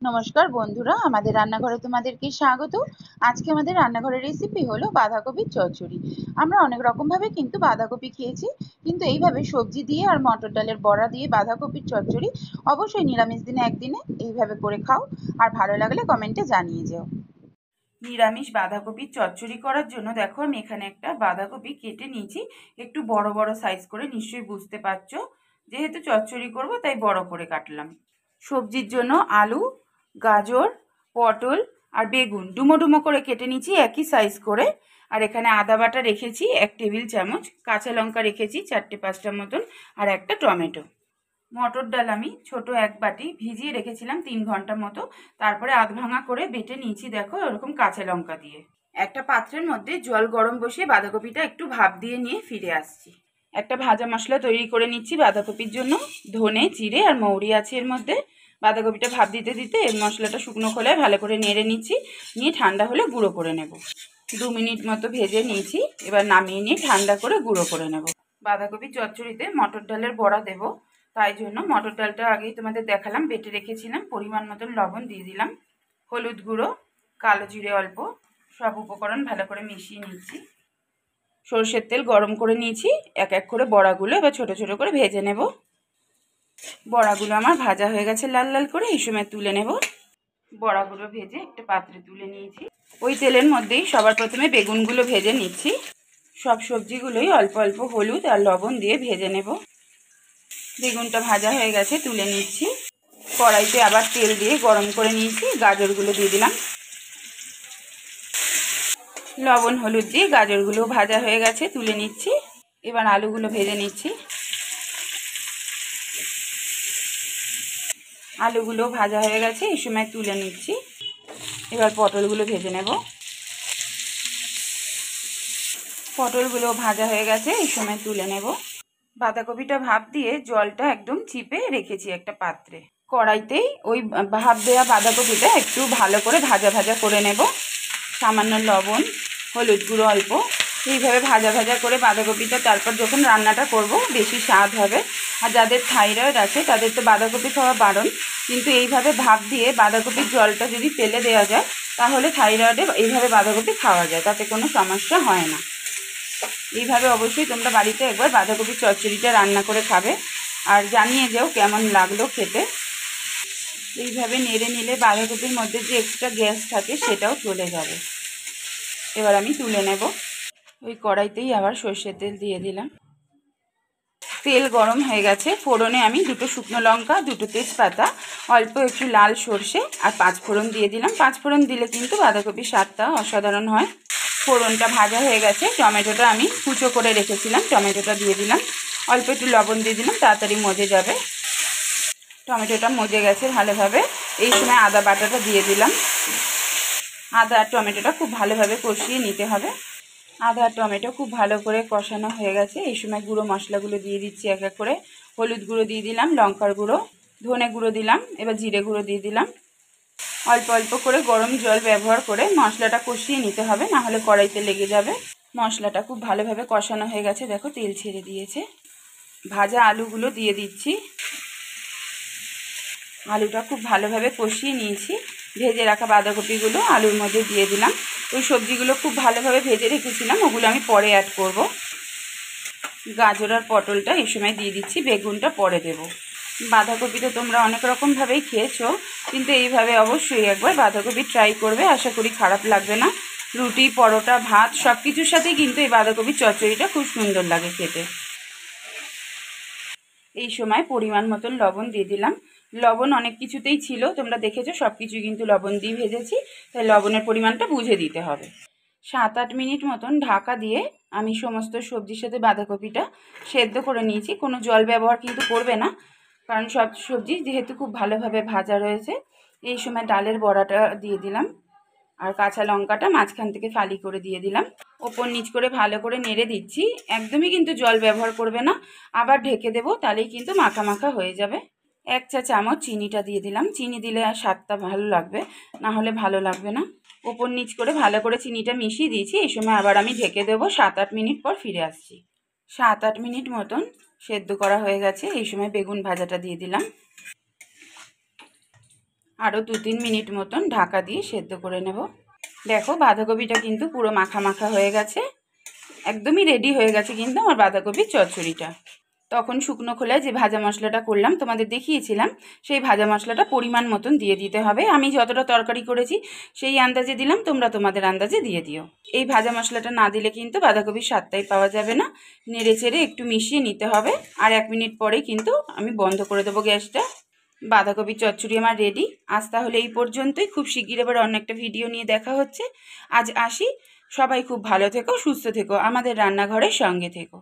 নমস্কার বন্ধুরা, আমাদের রান্নাঘরে তোমাদেরকে স্বাগত। আজকে আমাদের রান্নাঘরের রেসিপি হলো বাঁধাকপির চচ্চড়ি। আমরা অনেক রকম ভাবে কিন্তু বাঁধাকপি খেয়েছি, কিন্তু এইভাবে সবজি দিয়ে আর মটর ডালের বড়া দিয়ে বাঁধাকপির চচ্চড়ি অবশ্যই নিরামিষ দিনে একদিনে এইভাবে করে খাও, আর ভালো লাগলে কমেন্টে জানিয়ে যেও। নিরামিষ বাঁধাকপির চচ্চড়ি করার জন্য দেখো আমি এখানে একটা বাঁধাকপি কেটে নিয়েছি, একটু বড় বড় সাইজ করে, নিশ্চয়ই বুঝতে পারছো যেহেতু চচ্চড়ি করব তাই বড় করে কাটলাম। সবজির জন্য আলু, গাজর, পটল আর বেগুন ডুমো ডুমো করে কেটে নিয়েছি একই সাইজ করে। আর এখানে আদা বাটা রেখেছি 1 টেবিল চামচ, কাঁচা লঙ্কা রেখেছি 4-5টা মতন, আর একটা টমেটো। মটর ডাল আমি ছোট 1 বাটি ভিজিয়ে রেখেছিলাম 3 ঘন্টা মতো, তারপরে আধ ভাঙা করে বেটে নিয়েছি দেখো এরকম কাঁচা লঙ্কা দিয়ে। একটা পাত্রের মধ্যে জল গরম বসিয়ে বাঁধাকপিটা একটু ভাপ দিয়ে নিয়ে ফিরে আসছি। একটা ভাজা মশলা তৈরি করে নিচ্ছি বাঁধাকপির জন্য। ধনে, জিরে আর মৌরি আছে এর মধ্যে। বাঁধাকপিটা ভাপ দিতে দিতে এর মশলাটা শুকনো খোলায় ভালো করে নেড়ে নিচ্ছি, নিয়ে ঠান্ডা হলে গুঁড়ো করে নেব। 2 মিনিট মতো ভেজে নিয়েছি, এবার নামিয়ে নিয়ে ঠান্ডা করে গুঁড়ো করে নেব। বাঁধাকপি চচ্চড়িতে মটর ডালের বড়া দেব, তাই জন্য মটর ডালটা আগেই তোমাদের দেখালাম বেটে রেখেছিলাম। পরিমাণ মতন লবণ দিয়ে দিলাম, হলুদ গুঁড়ো, কালো জিরে অল্প, সব উপকরণ ভালো করে মিশিয়ে নিচ্ছি। সরষের তেল গরম করে নিয়েছি, এক এক করে বড়াগুলো এবার ছোট ছোট করে ভেজে নেব। বড়াগুলো আমার ভাজা হয়ে গেছে লাল লাল করে, এই সময় তুলে নেব। বড়াগুলো ভেজে একটা পাত্রে তুলে নিয়েছি। ওই তেলের মধ্যেই সবার প্রথমে বেগুনগুলো ভেজে নিচ্ছি। সব সবজিগুলোই অল্প অল্প হলুদ আর লবণ দিয়ে ভেজে নেব। বেগুনটা ভাজা হয়ে গেছে, তুলে নিচ্ছি। কড়াইতে আবার তেল দিয়ে গরম করে নিয়েছি, গাজরগুলো দিয়ে দিলাম। লবণ হলুদ দিয়ে গাজরগুলো ভাজা হয়ে গেছে, তুলে নিচ্ছি। এবার আলুগুলো ভেজে নিচ্ছি। আলুগুলো ভাজা হয়ে গেছে, এই সময় তুলে নিচ্ছি। এবার পটলগুলো ভেজে নেব। পটলগুলো ভাজা হয়ে গেছে, এই সময় তুলে নেব। বাঁধাকপিটা ভাপ দিয়ে জলটা একদম চিপে রেখেছি একটা পাত্রে। কড়াইতেই ওই ভাপ দেওয়া বাঁধাকপিটা একটু ভালো করে ভাজা ভাজা করে নেব। সামান্য লবণ, হলুদ গুঁড়ো অল্প, এইভাবে ভাজা ভাজা করে বাঁধাকপিটা তারপর যখন রান্নাটা করব বেশি স্বাদ হবে। আর যাদের থাইরয়েড আছে তাদের তো বাঁধাকপি খাওয়া বারণ, কিন্তু এইভাবে ভাপ দিয়ে বাঁধাকপির জলটা যদি তেলে দেওয়া যায় তাহলে থাইরয়েডে এইভাবে বাঁধাকপি খাওয়া যায়, তাতে কোনো সমস্যা হয় না। এইভাবে অবশ্যই তোমরা বাড়িতে একবার বাঁধাকপির চচ্চড়িটা রান্না করে খাবে, আর জানিয়ে যাও কেমন লাগলো খেতে। এইভাবে নেড়ে নিলে বাঁধাকপির মধ্যে যে এক্সট্রা গ্যাস থাকে সেটাও চলে যাবে। এবার আমি তুলে নেব। ওই কড়াইতেই আবার সর্ষের তেল দিয়ে দিলাম। তেল গরম হয়ে গেছে, ফোড়নে আমি 2টো শুকনো লঙ্কা, 2টো তেজপাতা, অল্প একটু লাল সর্ষে আর 5 ফোড়ন দিয়ে দিলাম। 5 ফোড়ন দিলে কিন্তু বাঁধাকপির স্বাদটা অসাধারণ হয়। ফোড়নটা ভাজা হয়ে গেছে, টমেটোটা আমি কুচো করে রেখেছিলাম, টমেটোটা দিয়ে দিলাম। অল্প একটু লবণ দিয়ে দিলাম, তাড়াতাড়ি মজে যাবে। টমেটোটা মজে গেছে ভালোভাবে, এই সময় আদা বাটাটা দিয়ে দিলাম। আদা আর টমেটোটা খুব ভালোভাবে কষিয়ে নিতে হবে। আদা আর টমেটো খুব ভালো করে কষানো হয়ে গেছে, এই সময় গুঁড়ো মশলাগুলো দিয়ে দিচ্ছি এক এক করে। হলুদ গুঁড়ো দিয়ে দিলাম, লঙ্কার গুঁড়ো, ধনে গুঁড়ো দিলাম, এবার জিরে গুঁড়ো দিয়ে দিলাম। অল্প অল্প করে গরম জল ব্যবহার করে মশলাটা কষিয়ে নিতে হবে, না হলে কড়াইতে লেগে যাবে। মশলাটা খুব ভালোভাবে কষানো হয়ে গেছে, দেখো তেল ছেড়ে দিয়েছে। ভাজা আলুগুলো দিয়ে দিচ্ছি। আলুটা খুব ভালোভাবে কষিয়ে নিয়েছি। ভেজে রাখা বাঁধাকপিগুলো আলুর মধ্যে দিয়ে দিলাম। ওই সবজিগুলো খুব ভালোভাবে ভেজে রেখেছিলাম, ওগুলো আমি পরে অ্যাড করব। গাজর আর পটলটা এই সময় দিয়ে দিচ্ছি, বেগুনটা পরে দেব। বাঁধাকপি তো তোমরা অনেক রকমভাবেই খেয়েছো, কিন্তু এইভাবে অবশ্যই একবার বাঁধাকপি ট্রাই করবে, আশা করি খারাপ লাগবে না। রুটি, পরোটা, ভাত সব কিছুর সাথেই কিন্তু এই বাঁধাকপির চচ্চড়িটা খুব সুন্দর লাগে খেতে। এই সময় পরিমাণ মতন লবণ দিয়ে দিলাম। লবণ অনেক কিছুতেই ছিল, তোমরা দেখেছো সব কিছুই কিন্তু লবণ দিয়ে ভেজেছি, তাই লবণের পরিমাণটা বুঝে দিতে হবে। 7-8 মিনিট মতন ঢাকা দিয়ে আমি সমস্ত সবজির সাথে বাঁধাকপিটা সেদ্ধ করে নিয়েছি। কোনো জল ব্যবহার কিন্তু করবে না, কারণ সব সবজি যেহেতু খুব ভালোভাবে ভাজা রয়েছে। এই সময় ডালের বড়াটা দিয়ে দিলাম, আর কাঁচা লঙ্কাটা মাঝখান থেকে ফালি করে দিয়ে দিলাম। ওপর নিচ করে ভালো করে নেড়ে দিচ্ছি, একদমই কিন্তু জল ব্যবহার করবে না। আবার ঢেকে দেবো, তাহলেই কিন্তু মাখা মাখা হয়ে যাবে। 1 চা চামচ চিনিটা দিয়ে দিলাম, চিনি দিলে আর স্বাদটা ভালো লাগবে, না হলে ভালো লাগবে না। ওপর নিচ করে ভালো করে চিনিটা মিশিয়ে দিয়েছি, এই সময় আবার আমি ঢেকে দেবো। 7-8 মিনিট পর ফিরে আসছি। 7-8 মিনিট মতন সেদ্ধ করা হয়ে গেছে, এই সময় বেগুন ভাজাটা দিয়ে দিলাম। আরও 2-3 মিনিট মতন ঢাকা দিয়ে সেদ্ধ করে নেব। দেখো বাঁধাকপিটা কিন্তু পুরো মাখা মাখা হয়ে গেছে, একদমই রেডি হয়ে গেছে কিন্তু আমার বাঁধাকপির চচ্চড়িটা। তখন শুকনো খোলায় যে ভাজা মশলাটা করলাম তোমাদের দেখিয়েছিলাম, সেই ভাজা মশলাটা পরিমাণ মতন দিয়ে দিতে হবে। আমি যতটা তরকারি করেছি সেই আন্দাজে দিলাম, তোমরা তোমাদের আন্দাজে দিয়ে দিও। এই ভাজা মশলাটা না দিলে কিন্তু বাঁধাকপির স্বাদটাই পাওয়া যাবে না। নেড়ে চেড়ে একটু মিশিয়ে নিতে হবে। আর 1 মিনিট পরেই কিন্তু আমি বন্ধ করে দেবো গ্যাসটা। বাঁধাকপির চচ্চড়ি আমার রেডি। আজ তাহলে এই পর্যন্তই। খুব শিগগির এবার অন্য একটা ভিডিও নিয়ে দেখা হচ্ছে। আজ আসি। সবাই খুব ভালো থেকো, সুস্থ থেকো, আমাদের রান্নাঘরের সঙ্গে থেকো।